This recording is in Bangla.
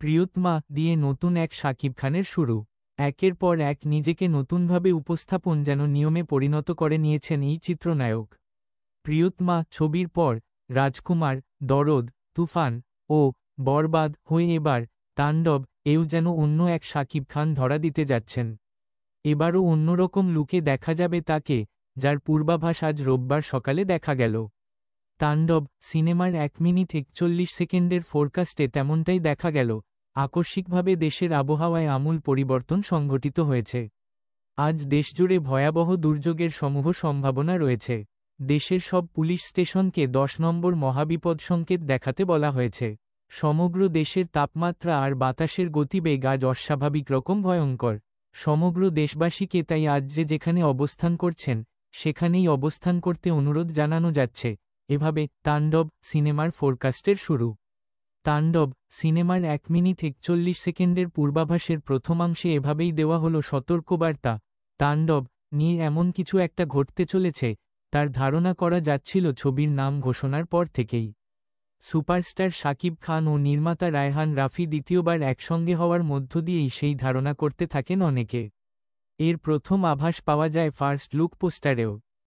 প্রিয়তমা দিয়ে নতুন এক শাকিব খানের শুরু। একের পর এক নিজেকে নতুনভাবে উপস্থাপন যেন নিয়মে পরিণত করে নিয়েছেন এই চিত্রনায়ক। প্রিয়তমা ছবির পর রাজকুমার, দরদ, তুফান ও বরবাদ হয়ে এবার তাণ্ডব এও যেন অন্য এক শাকিব খান ধরা দিতে যাচ্ছেন। এবারও অন্যরকম লুকে দেখা যাবে তাকে, যার পূর্বাভাস আজ রোববার সকালে দেখা গেল। তাণ্ডব সিনেমার 1 মিনিট 41 সেকেন্ডের ফোরকাস্টে তেমনটাই দেখা গেল। আকস্মিকভাবে দেশের আবহাওয়ায় আমূল পরিবর্তন সংঘটিত হয়েছে। আজ দেশজুড়ে ভয়াবহ দুর্যোগের সমূহ সম্ভাবনা রয়েছে। দেশের সব পুলিশ স্টেশনকে 10 নম্বর মহাবিপদ সংকেত দেখাতে বলা হয়েছে। সমগ্র দেশের তাপমাত্রা আর বাতাসের গতিবেগ আজ অস্বাভাবিক রকম ভয়ঙ্কর। সমগ্র দেশবাসীকে তাই আজ যেখানে অবস্থান করছেন সেখানেই অবস্থান করতে অনুরোধ জানানো যাচ্ছে। এভাবে তাণ্ডব সিনেমার ফোরকাস্টের শুরু। তাণ্ডব সিনেমার 1 মিনিট 41 সেকেন্ডের পূর্বাভাসের প্রথমাংশে এভাবেই দেওয়া হলো সতর্কবার্তা। তাণ্ডব নিয়ে এমন কিছু একটা ঘটতে চলেছে, তার ধারণা করা যাচ্ছিল ছবির নাম ঘোষণার পর থেকেই। সুপারস্টার শাকিব খান ও নির্মাতা রায়হান রাফি দ্বিতীয়বার একসঙ্গে হওয়ার মধ্য দিয়েই সেই ধারণা করতে থাকেন অনেকে। এর প্রথম আভাস পাওয়া যায় ফার্স্ট লুক পোস্টারেও।